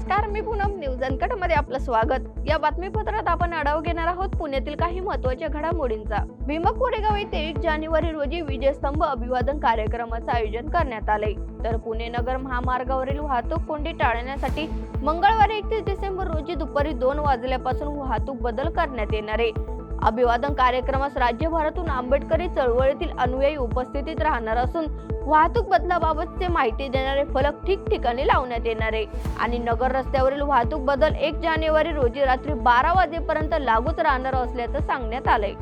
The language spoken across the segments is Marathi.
नमस्कार, मी पूनम. न्यूज अनकट मध्ये आपलं स्वागत. या बातमीपत्रात आपण आढावा घेणार आहोत पुण्यातील काही महत्त्वाच्या घडामोडींचा. भीमा कोरेगाव येथे 1 जानेवारी रोजी विजयस्तंभ अभिवादन कार्यक्रमाचे आयोजन करण्यात आले. तर पुणे नगर महामार्गावरील वाहतूक कोंडी टाळण्यासाठी मंगळवारी 31 डिसेंबर रोजी दुपारी 2 वाजल्यापासून वाहतूक बदल करण्यात येणार आहे. अभिवादन कार्यक्रमास राज्यभरातून आंबेडकरी चळवळीतील अनुयायी उपस्थितीत राहणार असून वाहतूक बदलाबाबतचे माहिती देणारे फलक ठिकठिकाणी लावण्यात येणार आहे आणि नगर रस्त्यावरील वाहतूक बदल 1 जानेवारी रोजी रात्री 12 वाजेपर्यंत लागूच राहणार असल्याचं सांगण्यात आलंय.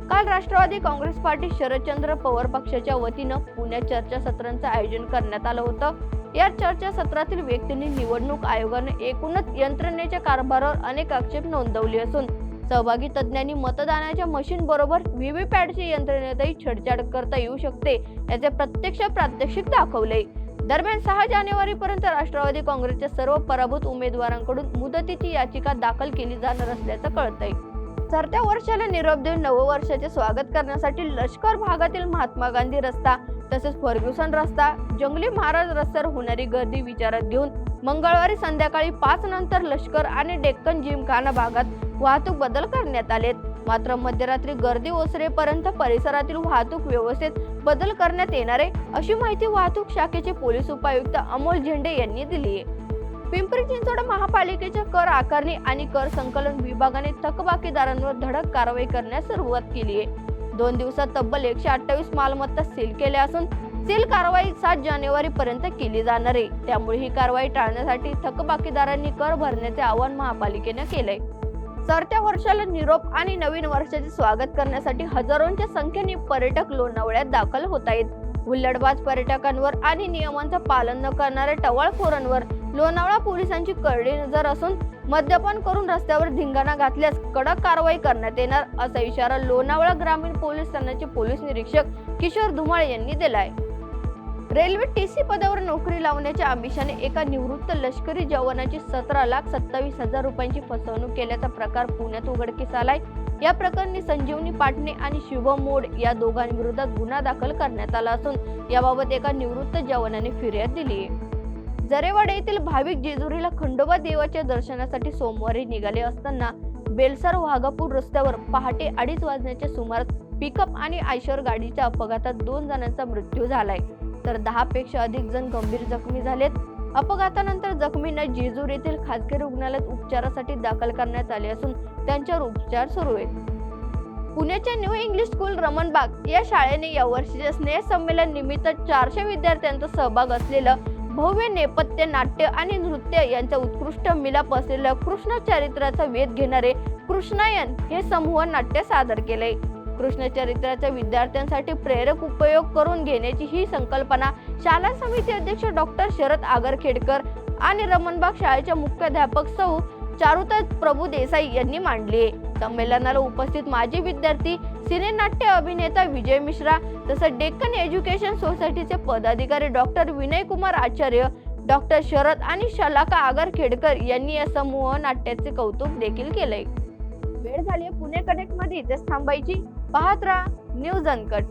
काल राष्ट्रवादी काँग्रेस पार्टी शरदचंद्र पवार पक्षाच्या वतीनं पुण्यात चर्चासत्रांचं आयोजन करण्यात आलं होतं. या चर्चासत्रातील व्यक्तींनी निवडणूक आयोगाने एकूणच यंत्रणेच्या कारभारावर अनेक आक्षेप नोंदवले असून सहभागी तज्ञांनी मतदानाच्या मशीन बरोबर व्हीव्हीपॅटची यंत्रणेतही छेडछाड करता येऊ शकते याचे प्रत्यक्ष प्रात्यक्षिक दाखवले. दरम्यान 6 जानेवारी पर्यंत राष्ट्रवादी काँग्रेसच्या सर्व पराभूत उमेदवारांकडून मुदतीची याचिका दाखल केली जाणार असल्याचं कळतंय. सरत्या वर्षाला निरोप देऊन नववर्षाचे स्वागत करण्यासाठी लष्कर भागातील महात्मा गांधी रस्ता तसेच फर्ग्युसन रस्ता, जंगली महाराज रस्त्यावर होणारी गर्दी विचारात घेऊन मंगळवारी संध्याकाळी 5 नंतर लष्कर आणि डेक्कन जिमखाना भागात वाहतूक बदल करण्यात आलेत. मात्र मध्यरात्री गर्दी ओसरेपर्यंत परिसरातील वाहतूक व्यवस्थेत बदल करण्यात येणार आहे, अशी माहिती वाहतूक शाखेचे पोलीस उपायुक्त अमोल झेंडे यांनी दिली आहे. पिंपरी चिंचवड महापालिकेच्या कर आकारणी आणि कर संकलन विभागाने थकबाकीदारांवर धडक कारवाई करण्यास सुरुवात केली आहे. 2 दिवसात तब्बल 128 मालमत्ता सील केल्या असून सील कारवाई 7 जानेवारी पर्यंत केली जाणार आहे. त्यामुळे ही कारवाई टाळण्यासाठी थकबाकीदारांनी कर भरण्याचे आवाहन महापालिकेने केलंय. सरत्या वर्षाला निरोप आणि नवीन वर्षाचे स्वागत करण्यासाठी हजारोंच्या संख्येने पर्यटक लोणावळ्यात दाखल होत आहेत. हुल्लडबाज पर्यटकांवर आणि नियमांचं पालन न करणाऱ्या टवाळखोरांवर लोणावळा पोलिसांची करडी नजर असून मद्यपान करून रस्त्यावर धिंगाणा घातल्यास कडक कारवाई करण्यात येणार असा इशारा लोणावळा ग्रामीण पोलीस ठाण्याचे पोलीस निरीक्षक किशोर धुमाळ यांनी दिलाय. रेल्वे टीसी पदावर नोकरी लावण्याच्या आमिषाने एका निवृत्त लष्करी जवानाची 17,27,000 रुपयांची फसवणूक केल्याचा प्रकार पुण्यात उघडकीस आलाय. या प्रकरणी संजीवनी पाटणे आणि शुभम मोड या दोघांविरोधात गुन्हा दाखल करण्यात आला असून याबाबत एका निवृत्त जवानाने फिर्याद दिली आहे. जरेवाडा येथील भाविक जेजुरीला खंडोबा देवाच्या दर्शनासाठी सोमवारी निघाले असताना बेलसर वाघापूर रस्त्यावर पहाटे 2:30 वाजण्याच्या सुमारास पिकअप आणि आयशर गाडीच्या अपघातात 2 जणांचा मृत्यू झालाय तर 10 पेक्षा अधिक जण गंभीर जखमी झालेत. अपघातानंतर जखमींना जेजूर येथील खासगी रुग्णालयात उपचारासाठी दाखल करण्यात आले असून त्यांच्यावर उपचार सुरू आहेत. पुण्याच्या न्यू इंग्लिश स्कूल रमणबाग या शाळेने यावर्षीच्या स्नेह संमेलन निमित्त 400 विद्यार्थ्यांचा सहभाग असलेलं भव्य नेपथ्य नाट्य आणि नृत्य यांचा उत्कृष्ट मिलाप असलेलं कृष्ण चरित्राचा वेध घेणारे कृष्णायन हे समूह नाट्य सादर केले. कृष्ण चरित्राच्या विद्यार्थ्यांसाठी प्रेरक उपयोग करून घेण्याची ही संकल्पना शाळा समिती अध्यक्ष डॉक्टर शरद आगरखेडकर आणि रमणबाग शाळेच्या मुख्याध्यापक सौ चारुता प्रभू देसाई यांनी मांडली आहे. संमेलनाला उपस्थित माजी विद्यार्थी, सिनेनाट्य अभिनेता विजय मिश्रा तसंच डेक्कन एज्युकेशन सोसायटीचे पदाधिकारी डॉक्टर विनय कुमार आचार्य, डॉक्टर शरद आणि शलाका आगरखेडकर यांनी या समूह नाट्याचे कौतुक देखील केले. वेळ झाली पुणे कनेक्ट मध्ये इथेच थांबायची. पाहत राहा न्यूज अनकट.